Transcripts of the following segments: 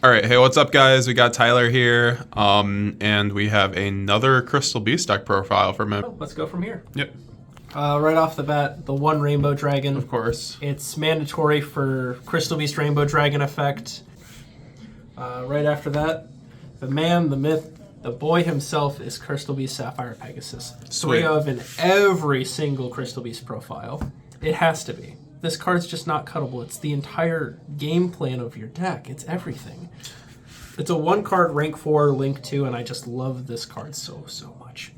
All right, hey, what's up, guys? We got Tyler here, and we have another Crystal Beast deck profile from him. Oh, let's go from here. Yep. Right off the bat, the one Rainbow Dragon. Of course. It's mandatory for Crystal Beast Rainbow Dragon effect. Right after that, the man, the myth, the boy himself is Crystal Beast Sapphire Pegasus. Sweet. 3 of in every single Crystal Beast profile. It has to be. This card's just not cuttable. It's the entire game plan of your deck. It's everything. It's a 1-card rank 4 link 2, and I just love this card so much.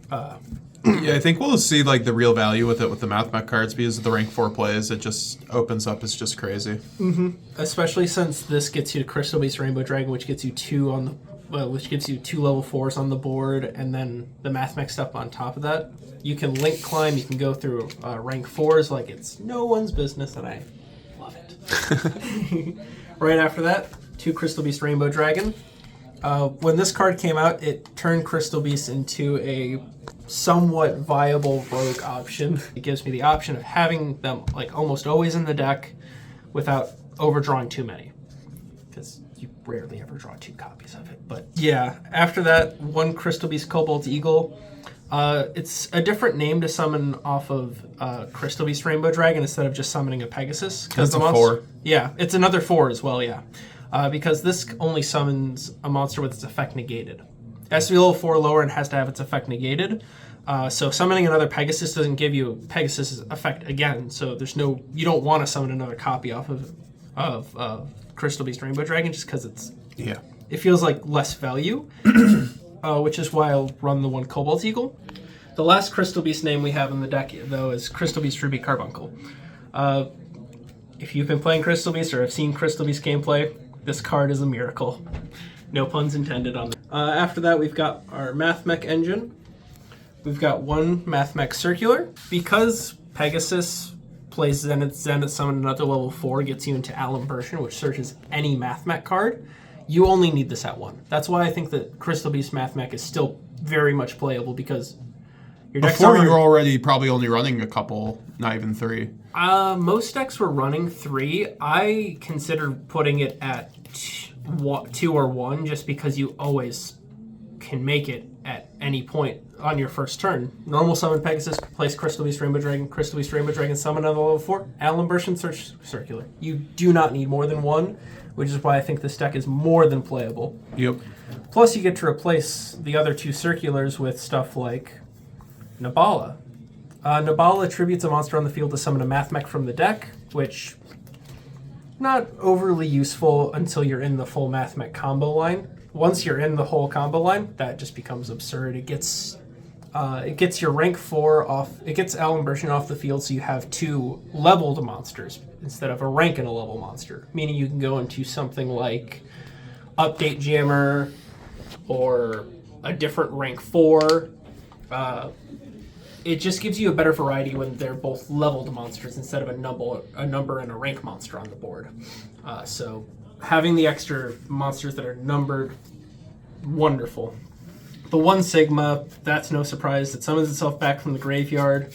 Yeah, I think we'll see like the real value with it with the Math Mech cards because of the rank 4 plays. It just opens up. It's just crazy. Mm-hmm. Especially since this gets you to Crystal Beast Rainbow Dragon, which gets you 2 on the, which gives you 2 level 4s on the board, and then the Math Mech stuff on top of that. You can link climb. You can go through rank 4s like it's no one's business, and I love it. Right after that, 2 Crystal Beast Rainbow Dragon. When this card came out, it turned Crystal Beast into a somewhat viable rogue option. It gives me the option of having them like almost always in the deck without overdrawing too many, because you rarely ever draw 2 copies of it. But yeah, after that, 1 Crystal Beast Cobalt Eagle. It's a different name to summon off of Crystal Beast Rainbow Dragon instead of just summoning a Pegasus. That's a 4. Yeah, it's another 4 as well, yeah. Because this only summons a monster with its effect negated. It has to be level 4 lower and has to have its effect negated. So summoning another Pegasus doesn't give you Pegasus' effect again. So there's no, you don't want to summon another copy off of Crystal Beast Rainbow Dragon just because it feels like less value. Which is why I'll run the 1 Cobalt Eagle. The last Crystal Beast name we have in the deck, though, is Crystal Beast Ruby Carbuncle. If you've been playing Crystal Beast or have seen Crystal Beast gameplay, this card is a miracle. No puns intended on that. After that, we've got our Math Mech engine. We've got 1 Math Mech Circular. Because Pegasus plays Zenith Summon another level 4, gets you into Alum Version, which searches any Math Mech card. You only need this at 1. That's why I think that Crystal Beast Math Mech is still very much playable, because your deck's Before you're already probably only running a couple, not even 3. Most decks were running 3. I considered putting it at 2 or 1 just because you always can make it at any point on your first turn. Normal summon Pegasus, place Crystal Beast Rainbow Dragon, summon another level 4, Alum Version, search Circular. You do not need more than 1. Which is why I think this deck is more than playable. Yep. Plus, you get to replace the other 2 circulars with stuff like Nabala. Nabala attributes a monster on the field to summon a Math Mech from the deck, which not overly useful until you're in the full Math Mech combo line. Once you're in the whole combo line, that just becomes absurd. It gets your rank 4 off. It gets Alum Version off the field, so you have 2 leveled monsters instead of a rank and a level monster. Meaning you can go into something like Update Jammer or a different rank 4. It just gives you a better variety when they're both leveled monsters instead of a number and a rank monster on the board. So having the extra monsters that are numbered, wonderful. The 1 Sigma, that's no surprise. It summons itself back from the graveyard.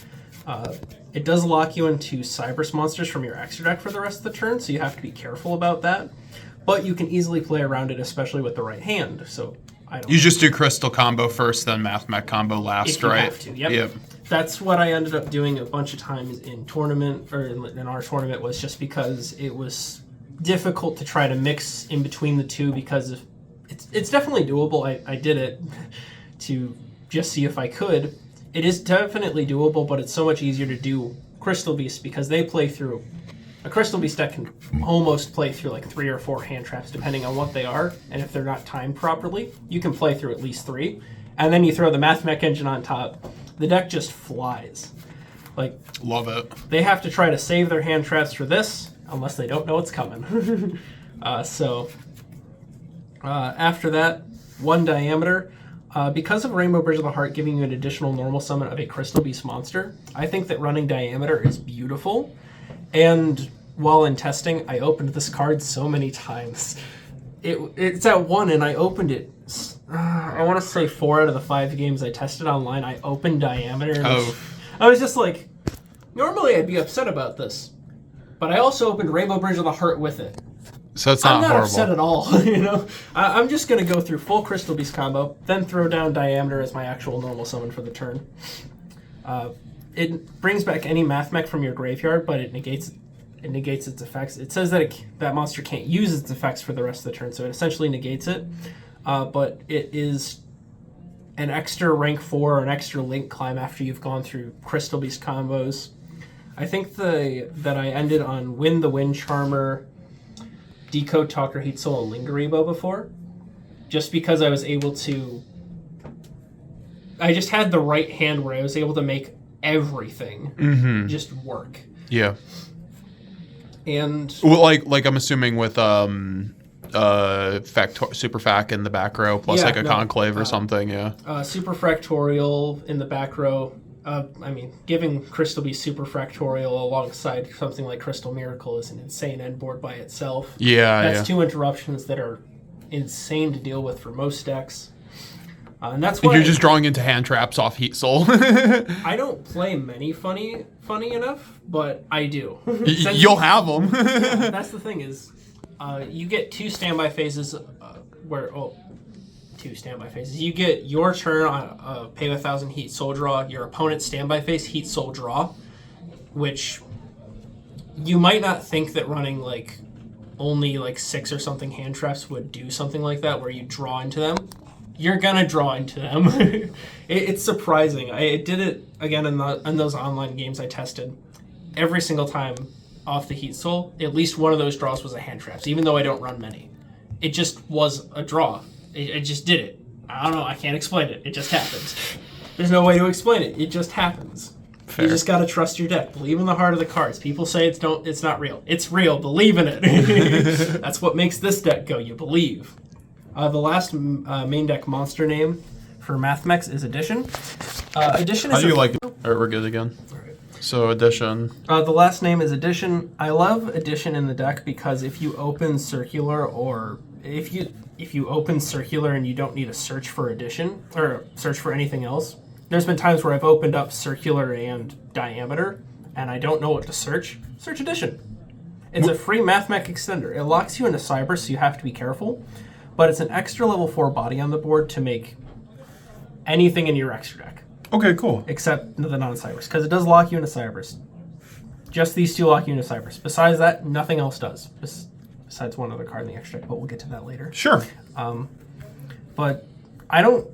It does lock you into Cyberse monsters from your extra deck for the rest of the turn, so you have to be careful about that. But you can easily play around it, especially with the right hand. So You just do Crystal combo first, then Math Mech combo last, if you right? Have to, yep. That's what I ended up doing a bunch of times in tournament, or in our tournament, was just because it was difficult to try to mix in between the 2 because it's definitely doable. I did it to just see if I could. It is definitely doable, but it's so much easier to do Crystal Beast because they play through. A Crystal Beast deck can almost play through like 3 or 4 hand traps depending on what they are, and if they're not timed properly, you can play through at least 3. And then you throw the Math Mech engine on top. The deck just flies. Like, love it. They have to try to save their hand traps for this, unless they don't know it's coming. After that, 1 Diameter. Because of Rainbow Bridge of the Heart giving you an additional normal summon of a Crystal Beast monster, I think that running Diameter is beautiful. And while in testing, I opened this card so many times. It's at 1, and I opened it, I want to say 4 out of the 5 games I tested online, I opened Diameter. And I was just like, normally I'd be upset about this. But I also opened Rainbow Bridge of the Heart with it. So it's not I'm not horrible. upset at all. You know, I'm just gonna go through full Crystal Beast combo, then throw down Diameter as my actual normal summon for the turn. It brings back any Math Mech from your graveyard, but it negates its effects. It says that that monster can't use its effects for the rest of the turn, so it essentially negates it. But it is an extra rank 4 or an extra link climb after you've gone through Crystal Beast combos. I think that I ended on Win the Wind Charmer, Decode Talker, Heat Soul, and Lingeribo before, just because I was able to. I just had the right hand where I was able to make everything just work. Yeah. And well, like I'm assuming with Super Fac in the back row plus like a Conclave or something. Yeah. Super Factorial in the back row. I mean, giving Crystal Beast Super Factorial alongside something like Crystal Miracle is an insane end board by itself. Yeah, That's two interruptions that are insane to deal with for most decks. And that's why you're just drawing into hand traps off Heat Soul. I don't play many funny enough, but I do. You'll have them. Yeah, that's the thing is, you get two standby phases two standby phases. You get your turn on pay 1,000 Heat Soul draw, your opponent's standby phase Heat Soul draw, which you might not think that running like only like 6 or something hand traps would do something like that where you draw into them. You're gonna draw into them. It's surprising. I did it again in those online games I tested. Every single time off the Heat Soul, at least one of those draws was a hand traps, even though I don't run many. It just was a draw. It just did it. I don't know. I can't explain it. It just happens. There's no way to explain it. It just happens. Fair. You just gotta trust your deck. Believe in the heart of the cards. People say it's not real. It's real. Believe in it. That's what makes this deck go. You believe. The last main deck monster name for Math Mech is Edition. Edition is. How do you like it? All right, we're good again. All right. So Edition. The last name is Edition. I love Edition in the deck because if you open Circular or if you open Circular and you don't need to search for Edition or search for anything else, there's been times where I've opened up Circular and Diameter and I don't know what to search. Search Edition. It's a free Math Mech extender. It locks you into Cyber, so you have to be careful. But it's an extra level 4 body on the board to make anything in your extra deck. Okay, cool. Except the non-Cybers, because it does lock you into Cybers. Just these two lock you into Cybers. Besides that, nothing else does. Besides one other card in the extra deck, but we'll get to that later. Sure. But I don't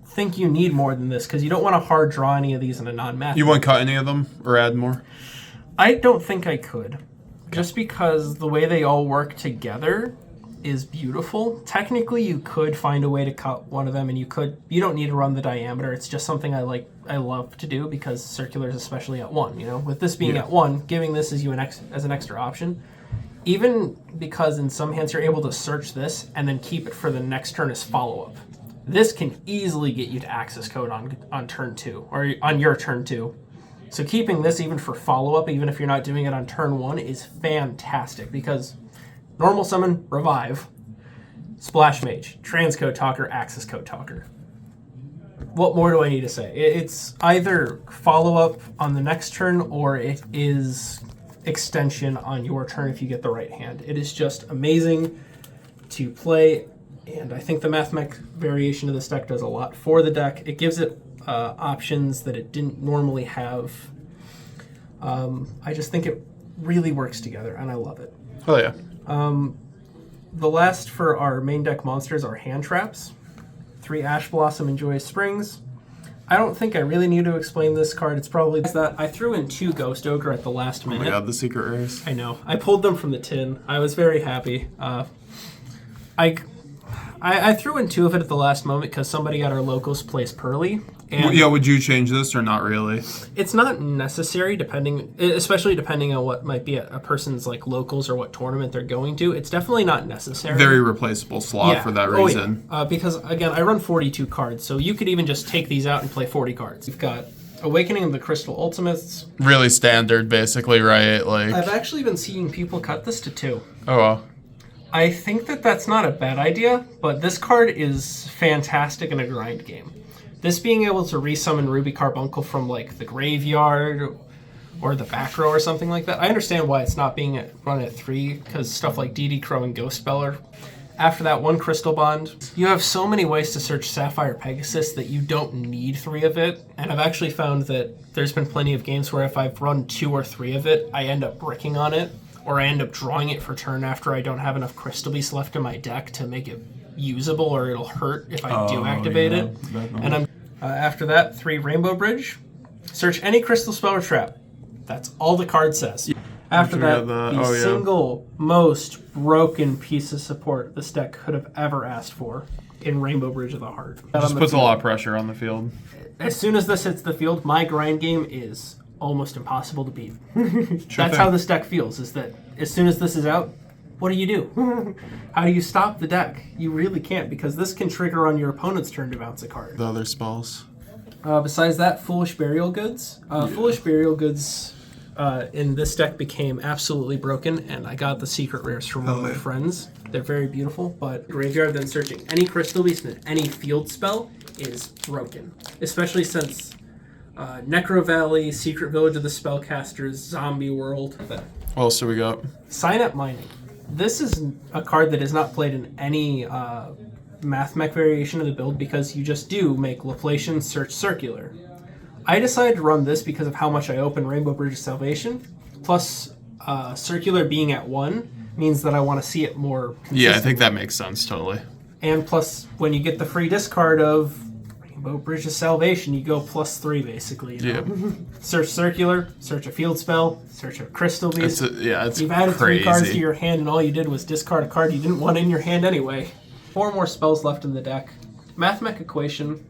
think you need more than this, because you don't want to hard draw any of these in a non-math. You want to cut any of them or add more? I don't think I could. Just because the way they all work together is beautiful. Technically, you could find a way to cut one of them, and you don't need to run the Diameter. It's just something I love to do because Circular is especially at 1. You know, with this being at 1, giving this as an extra option, even because in some hands you're able to search this and then keep it for the next turn as follow up. This can easily get you to access code on turn 2 or on your turn 2. So keeping this even for follow up, even if you're not doing it on turn 1, is fantastic because. Normal Summon, Revive, Splash Mage, Transcode Talker, Access Code Talker. What more do I need to say? It's either follow-up on the next turn or it is extension on your turn if you get the right hand. It is just amazing to play, and I think the Math Mech variation of this deck does a lot for the deck. It gives it options that it didn't normally have. I just think it really works together, and I love it. Oh, yeah. The last for our main deck monsters are hand traps. 3 Ash Blossom and Joyous Springs. I don't think I really need to explain this card. It's probably that I threw in 2 Ghost Ogre at the last minute. Oh my god, the secret rares. I know. I pulled them from the tin. I was very happy. I threw in 2 of it at the last moment because somebody at our locals plays purrely. And yeah, would you change this or not really? It's not necessary, especially depending on what might be a person's like locals or what tournament they're going to. It's definitely not necessary. Very replaceable slot for that reason. Yeah. Because again, I run 42 cards, so you could even just take these out and play 40 cards. You've got Awakening of the Crystal Ultimates. Really standard, basically, right? Like I've actually been seeing people cut this to 2. Oh well. I think that's not a bad idea, but this card is fantastic in a grind game. This being able to resummon Ruby Carbuncle from like the graveyard or the back row or something like that. I understand why it's not being run at 3, because stuff like DD Crow and Ghost Speller. After that, 1 Crystal Bond. You have so many ways to search Sapphire Pegasus that you don't need 3 of it. And I've actually found that there's been plenty of games where if I've run 2 or 3 of it, I end up bricking on it, or I end up drawing it for turn after I don't have enough Crystal Beasts left in my deck to make it usable, or it'll hurt if I do activate it. And I'm after that, 3 Rainbow Bridge. Search any crystal spell or trap. That's all the card says. After that, the single most broken piece of support this deck could have ever asked for in Rainbow Bridge of the Heart. Just puts a lot of pressure on the field. As soon as this hits the field, my grind game is almost impossible to beat. That's how this deck feels, is that as soon as this is out, what do you do? How do you stop the deck? You really can't, because this can trigger on your opponent's turn to bounce a card. The other spells. Besides that, Foolish Burial Goods. Foolish Burial Goods in this deck became absolutely broken, and I got the secret rares from one of my friends. They're very beautiful, but graveyard then searching any Crystal Beast and any field spell is broken. Especially since Necro Valley, Secret Village of the Spellcasters, Zombie World. What else do we got? Sign Up Mining. This is a card that is not played in any Math Mech variation of the build, because you just do make Laplacian search circular. I decided to run this because of how much I open Rainbow Bridge of Salvation, plus circular being at 1 means that I want to see it more consistently. Yeah, I think that makes sense, totally. And plus, when you get the free discard of Rainbow Bridge of Salvation, you go +3 basically. You know? Yeah. Search circular, search a field spell, search a crystal beast. It's You've added crazy. 3 cards to your hand, and all you did was discard a card you didn't want in your hand anyway. 4 more spells left in the deck. Mathmech Equation.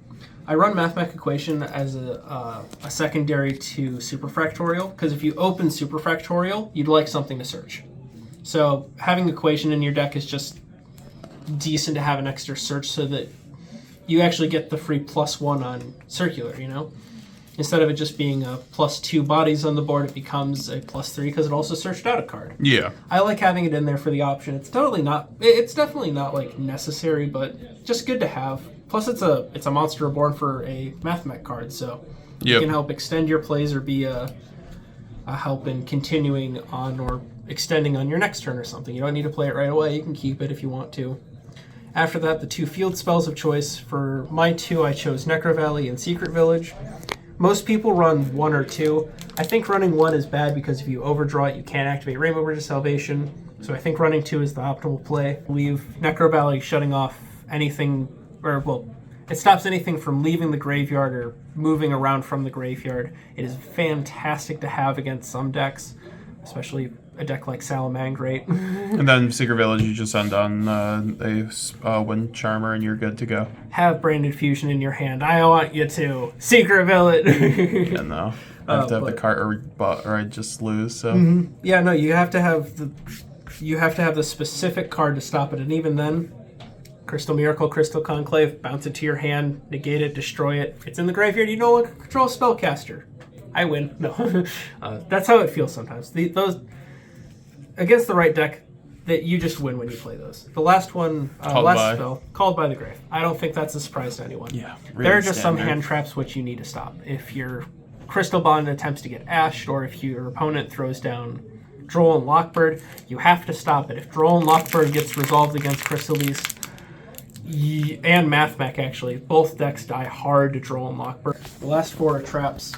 I run Mathmech Equation as a secondary to Superfactorial, because if you open Superfactorial, you'd like something to search. So having Equation in your deck is just decent to have an extra search, so that you actually get the free +1 on circular, you know? Instead of it just being a +2 bodies on the board, it becomes a +3 because it also searched out a card. Yeah. I like having it in there for the option. It's definitely not like necessary, but just good to have. Plus it's a monster reborn for a Mathmech card, so it can help extend your plays or be a help in continuing on or extending on your next turn or something. You don't need to play it right away. You can keep it if you want to. After that, the 2 field spells of choice. For my 2, I chose Necro Valley and Secret Village. Most people run 1 or 2. I think running 1 is bad because if you overdraw it, you can't activate Rainbow Bridge of Salvation. So I think running 2 is the optimal play. Leave Necro Valley shutting off anything, or well, it stops anything from leaving the graveyard or moving around from the graveyard. It is fantastic to have against some decks, especially a deck like Salamangreat. And then Secret Village, you just end on a Wind Charmer and you're good to go. Have Branded Fusion in your hand. I want you to. Secret Village! Yeah, no. I have to have the card or I just lose, so. Mm-hmm. Yeah, no, you have to have the specific card to stop it, and even then, Crystal Miracle, Crystal Conclave, bounce it to your hand, negate it, destroy it. It's in the graveyard, you no longer control Spellcaster. I win. No. That's how it feels sometimes. Those against the right deck, that you just win when you play those. The last one, spell, Called by the Grave. I don't think that's a surprise to anyone. Yeah, really there are just some hand traps which you need to stop. If your Crystal Bond attempts to get ashed, or if your opponent throws down Droll and Lockbird, you have to stop it. If Droll and Lockbird gets resolved against Crystal Beast, and Mathmech actually, both decks die hard to Droll and Lockbird. The last 4 are traps.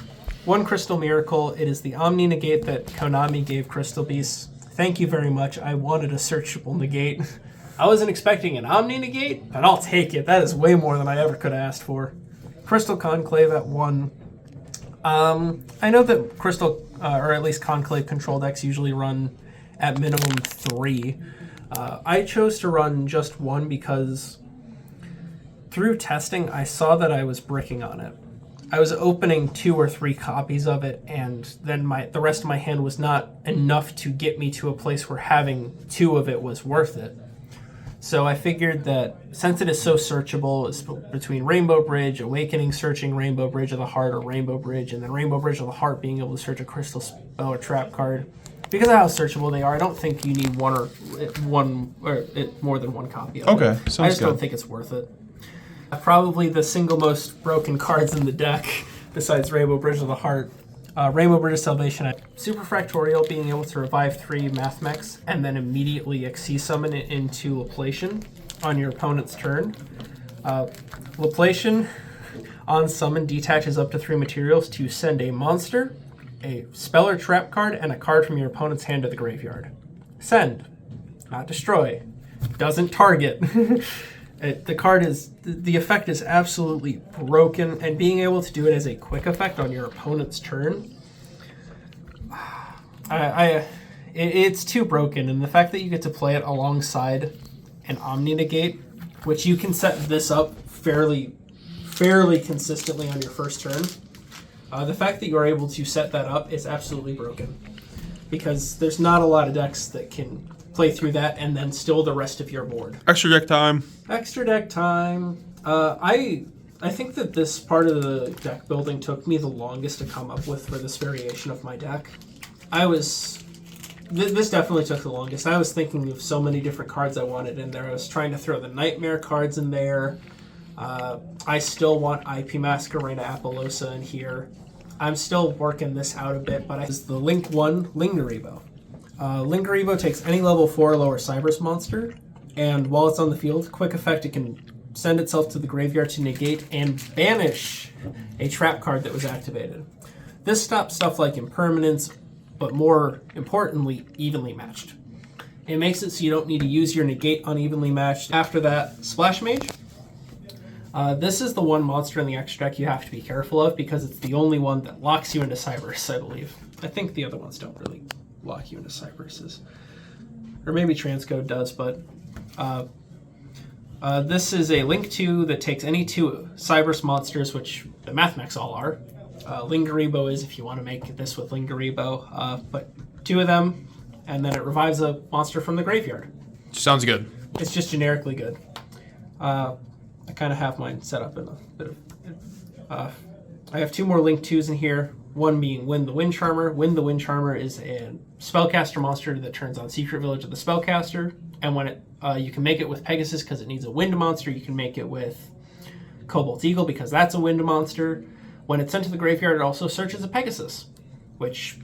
1 Crystal Miracle. It is the Omni Negate that Konami gave Crystal Beasts. Thank you very much. I wanted a searchable negate. I wasn't expecting an Omni Negate, but I'll take it. That is way more than I ever could have asked for. Crystal Conclave at 1. I know that Crystal, or at least Conclave control decks usually run at minimum 3. I chose to run just 1 because through testing, I saw that I was bricking on it. I was opening 2 or 3 copies of it, and then the rest of my hand was not enough to get me to a place where having 2 of it was worth it. So I figured that since it is so searchable, it's between Rainbow Bridge, Awakening searching Rainbow Bridge of the Heart or Rainbow Bridge, and then Rainbow Bridge of the Heart being able to search a crystal spell or trap card. Because of how searchable they are, I don't think you need more than 1 copy of it. Okay, sounds good. I just don't think it's worth it. Probably the single most broken cards in the deck, besides Rainbow Bridge of the Heart, Rainbow Bridge of Salvation, Super Factorial, being able to revive 3 Math Mechs and then immediately Xyz summon it into Laplation on your opponent's turn. Laplation, on summon, detaches up to 3 materials to send a monster, a spell or trap card, and a card from your opponent's hand to the graveyard. Send, not destroy. Doesn't target. The effect is absolutely broken, and being able to do it as a quick effect on your opponent's turn, it's too broken. And the fact that you get to play it alongside an omni negate, which you can set this up fairly consistently on your first turn, the fact that you're able to set that up is absolutely broken, because there's not a lot of decks that can play through that and then still the rest of your board. Extra deck time. Extra deck time. I think that this part of the deck building took me the longest to come up with for this variation of my deck. This definitely took the longest. I was thinking of so many different cards I wanted in there. I was trying to throw the Nightmare cards in there. I still want IP Masquerena Apollosa in here. I'm still working this out a bit, but it's the Link 1 Lingaribo. Lingaribo takes any level 4 or lower Cybers monster, and while it's on the field, quick effect, it can send itself to the graveyard to negate and banish a trap card that was activated. This stops stuff like impermanence, but more importantly, evenly matched. It makes it so you don't need to use your negate on evenly matched. After that, Splash Mage. This is the one monster in the extra deck you have to be careful of, because it's the only one that locks you into Cybers, I believe. I think the other ones don't really lock you into Cypresses. Or maybe Transcode does, but this is a Link 2 that takes any 2 Cybers monsters, which the Mathmechs all are. Lingaribo is if you want to make this with Lingaribo, but 2 of them, and then it revives a monster from the graveyard. Sounds good. It's just generically good. I kind of have mine set up in a bit of... I have 2 more Link 2s in here. One being Wind the Wind Charmer. Wind the Wind Charmer is a spellcaster monster that turns on Secret Village of the Spellcaster. And when it you can make it with Pegasus because it needs a wind monster. You can make it with Cobalt Eagle because that's a wind monster. When it's sent to the graveyard, it also searches a Pegasus, which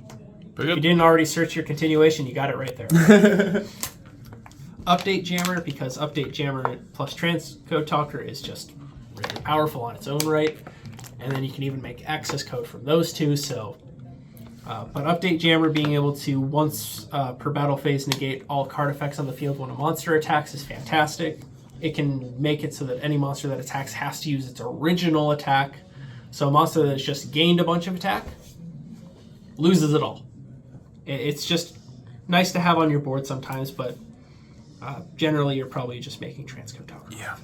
if you didn't already search your continuation, you got it right there. Update Jammer, because Update Jammer plus Transcode Talker is just really powerful on its own right. And then you can even make access code from those 2. So, but Update Jammer being able to once per battle phase negate all card effects on the field when a monster attacks is fantastic. It can make it so that any monster that attacks has to use its original attack. So a monster that's just gained a bunch of attack loses it all. It's just nice to have on your board sometimes, but generally you're probably just making Transcode Talker. Yeah.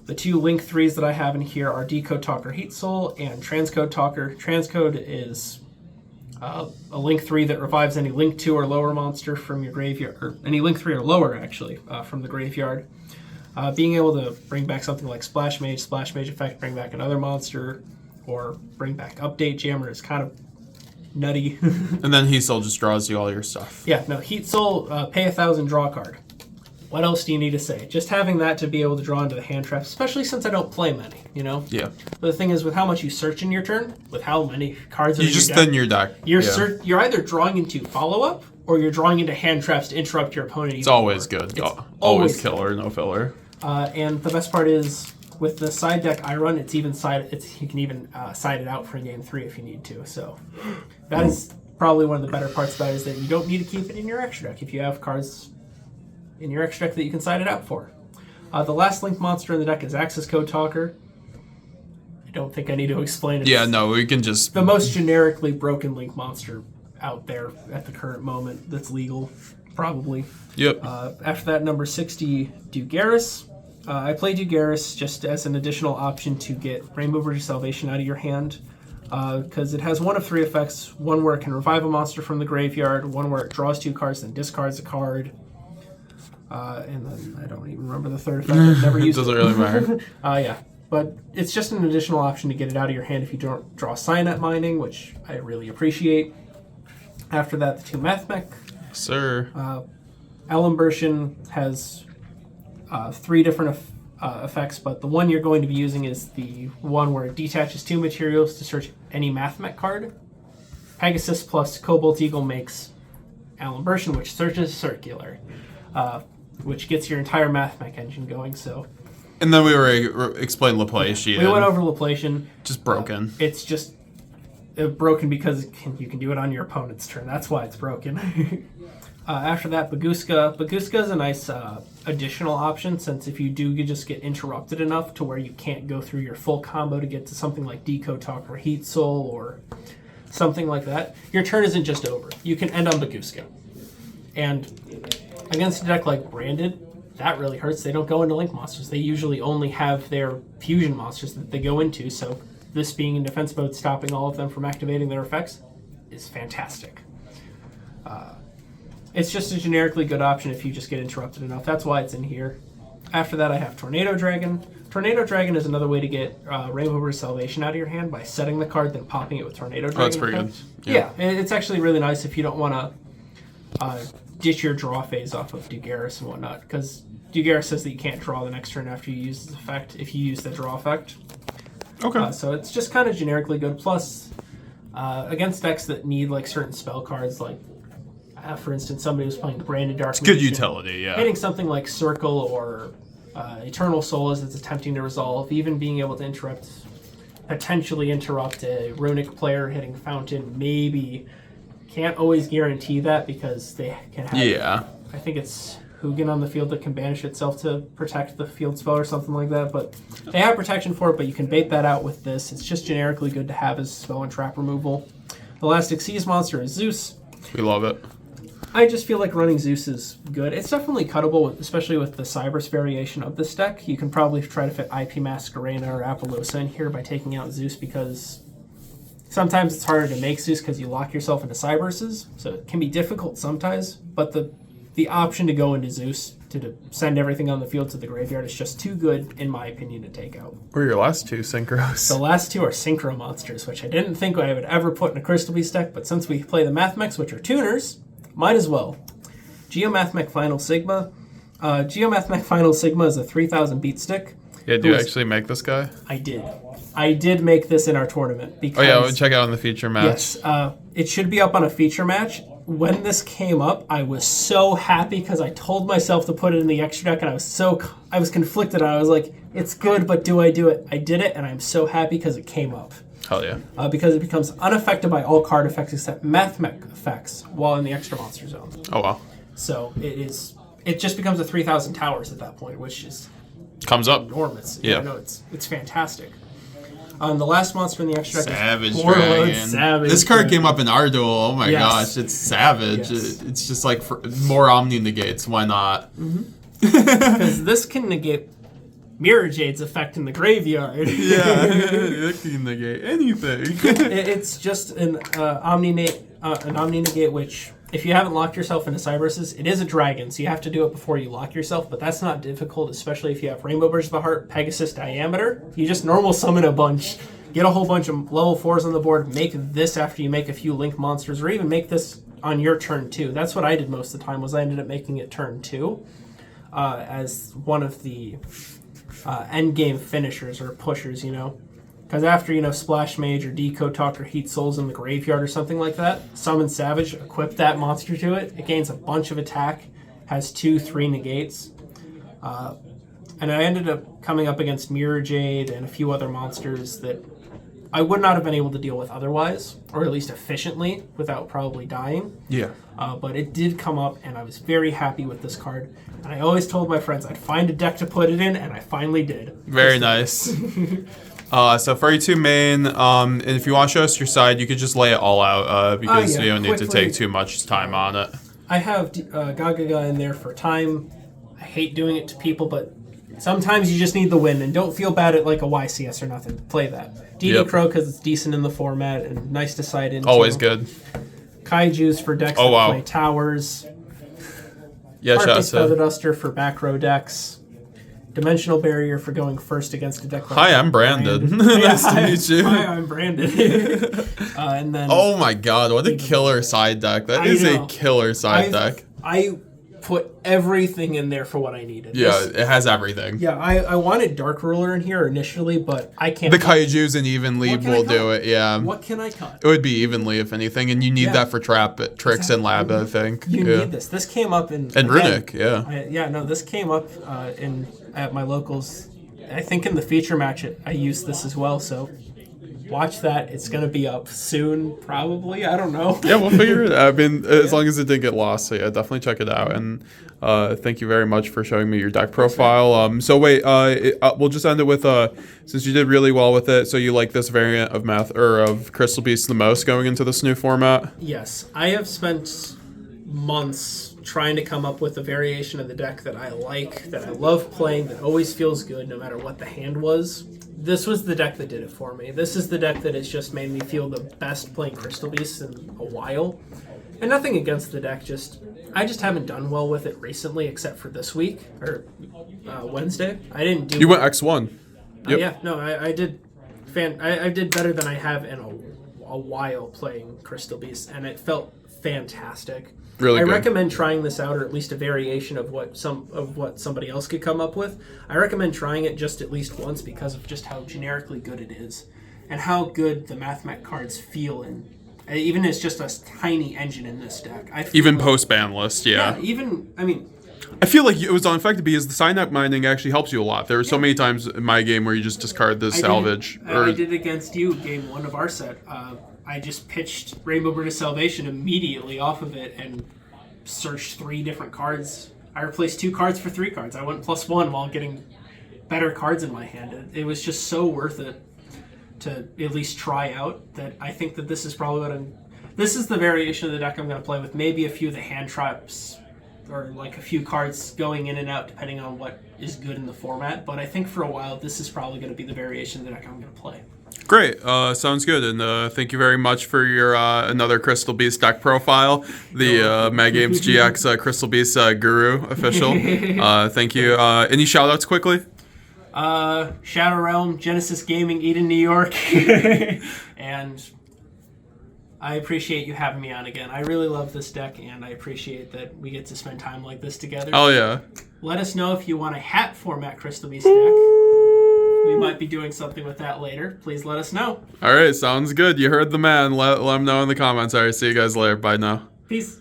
The 2 Link 3s that I have in here are Decode Talker Heat Soul and Transcode Talker. Transcode is a Link 3 that revives any Link 2 or lower monster from your graveyard, or any Link 3 or lower, actually, from the graveyard. Being able to bring back something like Splash Mage effect, bring back another monster, or bring back Update Jammer is kind of nutty. And then Heat Soul just draws you all your stuff. Yeah, no, Heat Soul, pay 1,000, draw a card. What else do you need to say? Just having that to be able to draw into the hand trap, especially since I don't play many, you know? Yeah. But the thing is, with how much you search in your turn, with how many cards are You in just your deck, thin your deck. you're either drawing into follow-up, or you're drawing into hand traps to interrupt your opponent. It's always more. good. It's Always killer, no filler. And the best part is, with the side deck I run, you can even side it out for game 3 if you need to. So that is probably one of the better parts about it, is that you don't need to keep it in your extra deck if you have cards in your extra deck that you can side it out for. The last Link monster in the deck is Access Code Talker. I don't think I need to explain it. Yeah, no, we can just... the most generically broken Link monster out there at the current moment that's legal, probably. Yep. After that, number 60, Dugaris. I play Dugaris just as an additional option to get Rainbow Bridge of Salvation out of your hand, because it has one of 3 effects. One where it can revive a monster from the graveyard, one where it draws 2 cards and discards a card, and then I don't even remember the third effect. I've never used it. Doesn't really matter. Yeah. But it's just an additional option to get it out of your hand if you don't draw Cyanide Mining, which I really appreciate. After that, the 2 Math Mech. Sir. Alimbertion has 3 different effects, but the one you're going to be using is the one where it detaches 2 materials to search any Math Mech card. Pegasus plus Cobalt Eagle makes Allen Burschen, which searches circular, which gets your entire Math Mech engine going. So. And then we were explaining Laplacian. We went over Laplacian. Just broken. It's just broken because you can do it on your opponent's turn. That's why it's broken. After that, Baguska. Baguska is a nice additional option, since if you just get interrupted enough to where you can't go through your full combo to get to something like Decode Talk or Heat Soul or something like that, your turn isn't just over. You can end on Baguska. And against a deck like Branded, that really hurts. They don't go into Link monsters. They usually only have their fusion monsters that they go into, so this being in defense mode, stopping all of them from activating their effects is fantastic. It's just a generically good option if you just get interrupted enough. That's why it's in here. After that, I have Tornado Dragon. Tornado Dragon is another way to get Rainbow Bridge Salvation out of your hand by setting the card, then popping it with Tornado Dragon. Oh, that's pretty good. Yeah, it's actually really nice if you don't want to ditch your draw phase off of Dugaris and whatnot, because Dugaris says that you can't draw the next turn after you use this effect if you use the draw effect. Okay. So it's just kind of generically good. Plus, against decks that need like certain spell cards, like for instance, somebody was playing Branded Dark. It's good utility, yeah. Hitting something like Circle or Eternal Soul as it's attempting to resolve, even being able to potentially interrupt a Runic player hitting Fountain, maybe. Can't always guarantee that because they can have. Yeah. I think it's Hugin on the field that can banish itself to protect the field spell or something like that, but they have protection for it, but you can bait that out with this. It's just generically good to have as spell and trap removal. The last Xyz monster is Zeus. We love it. I just feel like running Zeus is good. It's definitely cuttable, especially with the Cybers variation of this deck. You can probably try to fit IP Masquerena or Apollosa in here by taking out Zeus, because sometimes it's harder to make Zeus because you lock yourself into Cyberses, so it can be difficult sometimes, but the option to go into Zeus to send everything on the field to the graveyard is just too good, in my opinion, to take out. What are your last two synchros? The last two are Synchro Monsters, which I didn't think I would ever put in a Crystal Beast deck, but since we play the Mathmechs, which are tuners, might as well. Mathmech Final Sigma. Mathmech Final Sigma is a 3,000 beat stick. Yeah, do you actually make this guy? I did. I did make this in our tournament. Because, we'll check out on the feature match. Yes, it should be up on a feature match. When this came up, I was so happy because I told myself to put it in the extra deck, and I was conflicted. I was like, it's good, but do I do it? I did it, and I'm so happy because it came up. Hell yeah. Because it becomes unaffected by all card effects except Mathmech effects while in the extra monster zone. Oh, wow. So it just becomes a 3,000 towers at that point, which is comes up enormous. Yeah. No, it's fantastic. The last monster in the extra deck Savage is Dragon. Savage this card Dragon. came up in our duel. Oh my Yes. gosh, it's savage. Yes. It's just like more Omni negates. Why not? Because this can negate Mirror Jade's effect in the graveyard. Yeah, it can negate anything. It's just an Omni negate, which, if you haven't locked yourself into Cyberses, it is a dragon, so you have to do it before you lock yourself, but that's not difficult, especially if you have Rainbow Bridge of the Heart, Pegasus Diameter. You just normal summon a bunch, get a whole bunch of level 4s on the board, make this after you make a few Link monsters, or even make this on your turn 2. That's what I did most of the time, was I ended up making it turn 2 as one of the endgame finishers or pushers, Because after, Splash Mage or Decode Talk or Heat Souls in the graveyard or something like that, summon Savage, equip that monster to it. It gains a bunch of attack, has 2-3 negates. And I ended up coming up against Mirror Jade and a few other monsters that I would not have been able to deal with otherwise, or at least efficiently, without probably dying. Yeah. But it did come up, and I was very happy with this card. And I always told my friends I'd find a deck to put it in, and I finally did. Very nice. So for your two main, and if you want to show us your side, you could just lay it all out because you don't need to take too much time on it. I have Gagaga in there for time. I hate doing it to people, but sometimes you just need the win, and don't feel bad at like a YCS or nothing. Play that. DD Crow because it's decent in the format and nice to side into. Always good. Kaiju's for decks that play towers. Yeah, Harpy's Feather Duster for back row decks. Dimensional Barrier for going first against a deck. Hi, I'm Brandon. Nice to meet you. Hi, I'm Brandon. And then. Oh my god, what a killer side deck! That is a killer side deck. put everything in there for what I needed. Yeah, it has everything. Yeah, I wanted Dark Ruler in here initially, but I can't. The Kaijus and Evenly will do it, yeah. What can I cut? It would be Evenly, if anything, and you need that for tricks and lab, I think. You need this. This came up in... And Runic, yeah. This came up at my locals. I think in the feature match, I used this as well, so... Watch that. It's going to be up soon, probably. I don't know. Yeah, we'll figure it out. I mean, as long as it didn't get lost. So, yeah, definitely check it out. And thank you very much for showing me your deck profile. So, wait, we'll just end it with, since you did really well with it, so you like this variant of of Crystal Beast the most going into this new format? Yes. I have spent months trying to come up with a variation of the deck that I like, that I love playing, that always feels good no matter what the hand was. This was the deck that did it for me. This is the deck that has just made me feel the best playing Crystal Beasts in a while. And nothing against the deck, I just haven't done well with it recently, except for this week, or Wednesday. I didn't do... You went X1. Yep. Yeah, no, I did... I did better than I have in a while playing Crystal Beasts, and it felt fantastic. Really good. I recommend trying this out, or at least a variation of what somebody else could come up with. I recommend trying it just at least once because of just how generically good it is, and how good the Math Mech cards feel in. Even as just a tiny engine in this deck. Even post Banlist, yeah. I feel like it was unaffected because the sign-up mining actually helps you a lot. There were so many times in my game where you just discard the salvage. I did against you, game 1 of our set. I just pitched Rainbow Bridge of Salvation immediately off of it and searched 3 different cards. I replaced 2 cards for 3 cards. I went +1 while getting better cards in my hand. It was just so worth it to at least try out that I think that this is probably this is the variation of the deck I'm going to play with. Maybe a few of the hand traps or like a few cards going in and out depending on what is good in the format. But I think for a while this is probably going to be the variation of the deck I'm going to play. Great. Sounds good. And thank you very much for your another Crystal Beast deck profile, the MetaGamesGX Crystal Beast Guru official. Thank you. Any shout-outs quickly? Shadow Realm, Genesis Gaming, Eden, New York. And I appreciate you having me on again. I really love this deck, and I appreciate that we get to spend time like this together. Oh, yeah. Let us know if you want a hat format Crystal Beast deck. We might be doing something with that later. Please let us know. All right, sounds good. You heard the man. Let him know in the comments. All right, see you guys later. Bye now. Peace.